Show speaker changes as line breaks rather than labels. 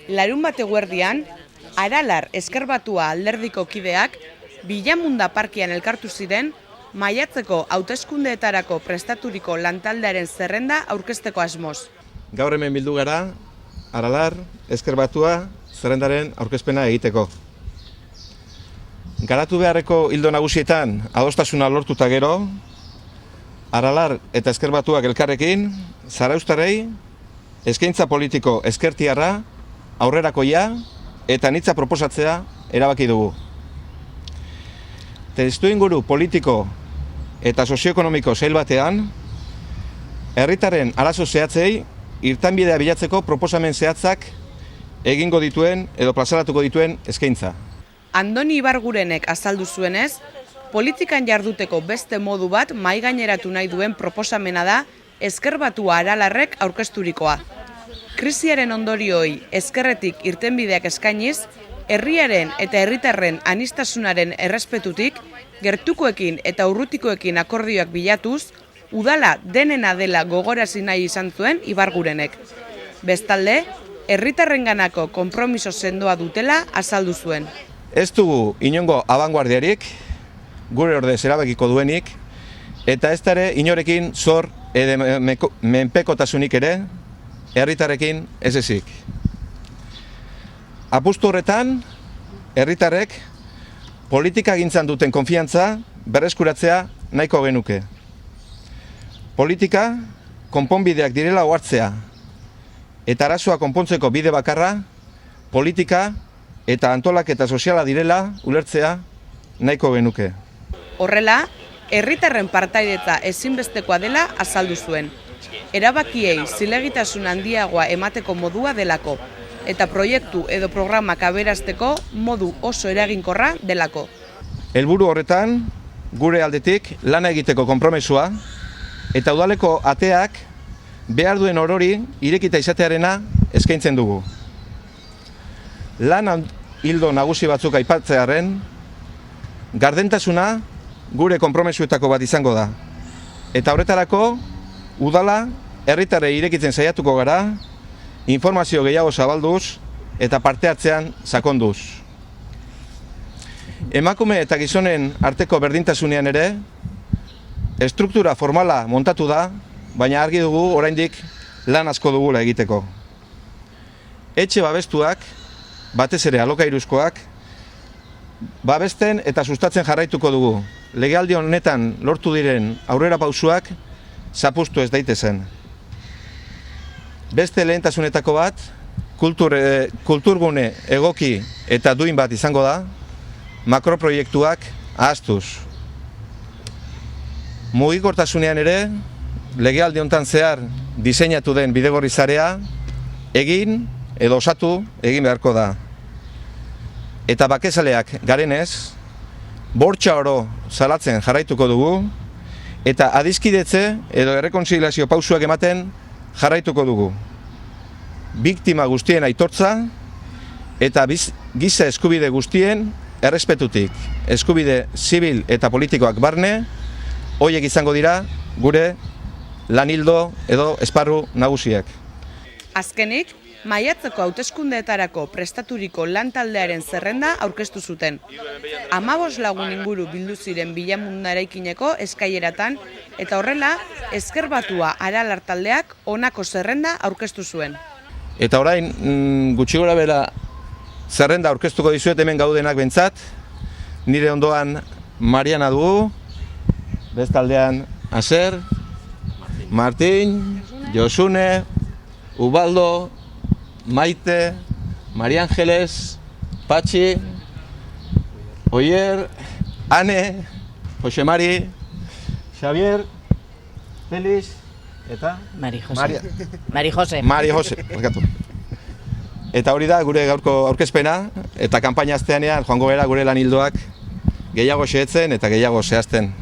Larunbat eguerdian, Aralar Ezker-Batua alderdiko kideak Bilamunda parkian elkartu ziren maiatzeko hauteskundeetarako prestaturiko lantaldearen zerrenda aurkezteko asmoz.
Gaur hemen bildu gara, Aralar Ezker-Batua zerrendaren aurkezpena egiteko. Garatu beharreko ildo nagusietan adostasuna lortuta gero, Aralar eta Ezker-Batuak elkarrekin, zarauztarrei eskaintza politiko ezkertiarra, aurrerakoia eta anitza proposatzea erabaki dugu. Testuinguru politiko eta sozioekonomiko sail batean, herritarren arazo zehatzei irtenbidea bilatzeko proposamen zehatzak egingo dituen edo plazaratuko dituen eskaintza.
Andoni Ibargurenek azaldu zuenez, politikan jarduteko beste modu bat mahaigaineratu nahi duen proposamena da Ezker-Batua Aralarrek aurkezturikoa. Krisiaren ondorioi ezkerretik irtenbideak eskainiz, herriaren eta herritarren aniztasunaren errespetutik, gertukoekin eta urrutikoekin akordioak bilatuz, udala denena dela gogorarazi nahi izan zuen Ibargurenek. Bestalde, herritarrenganako konpromiso sendoa dutela azaldu zuen.
Ez dugu inongo abanguardiarik, gure ordez erabakiko duenik, eta ez ere inorekin zor edo menpekotasunik ere, herritarrekin ez ezik. Apustu horretan, herritarrek politika gintzan duten konfiantza berreskuratzea nahiko genuke. Politika konponbideak direla ohartzea, eta arazoa konpontzeko bide bakarra, politika eta antolaketa soziala direla ulertzea nahiko genuke.
Horrela, herritarren partaidetza ezinbestekoa dela azaldu zuen. Erabakiei zilegitasun handiagoa emateko modua delako, eta proiektu edo programak aberasteko modu oso eraginkorra delako.
Helburu horretan, gure aldetik lana egiteko konpromesua, eta udaleko ateak behar duen orori irekita izatearena eskaintzen dugu. Lan hildo nagusi batzuk aipatzearren, gardentasuna gure konpromesuetako bat izango da. Eta horretarako, udala herritarrei irekitzen saiatuko gara, informazio gehiago zabalduz eta parte hartzean sakonduz. Emakume eta gizonen arteko berdintasunean ere, estruktura formala montatu da, baina argi dugu oraindik lan asko dugula egiteko. Etxe babestuak, batez ere alokairuzkoak, babesten eta sustatzen jarraituko dugu. Legealdi honetan lortu diren aurrera pausuak zapuztu ez daitezen. Beste lehentasunetako bat, kulturgune egoki eta duin bat izango da, makroproiektuak ahaztuz. Mugikortasunean ere, legealdi honetan zehar diseinatu den bidegorri sarea, egin edo osatu egin beharko da. Eta bakezaleak garenez, bortxa oro salatzen jarraituko dugu, eta adiskidetze edo errekontziliazio pausuak ematen jarraituko dugu. Biktima guztien aitortza eta giza eskubide guztien errespetutik. Eskubide zibil eta politikoak barne, horiek izango dira gure lanildo edo esparru nagusiak.
Azkenik, maiatzeko hauteskundeetarako prestaturiko lantaldearen zerrenda aurkeztu zuten. 15 lagun inguru bildu ziren Bilamunda eraikineko eskaileratan, eta horrela, Ezker-Batua Aralar taldeak honako zerrenda aurkeztu zuen.
Eta orain, gutxi gora bera zerrenda aurkeztuko dizuet hemen gaudenak bentsat, nire ondoan Mariana dugu, bestaldean Aser, Martin, Josune, Ubaldo, Maite, Maria Ángeles, Patxi, Oier, Ane, Jose Mari, Xavier, Feliz, eta?
Mari Jose.
Mari Jose, barkatu. Eta hori da gure gaurko aurkezpena, eta kanpaina hasteanean joango gara gure lanildoak gehiago xehetzen eta gehiago zehazten.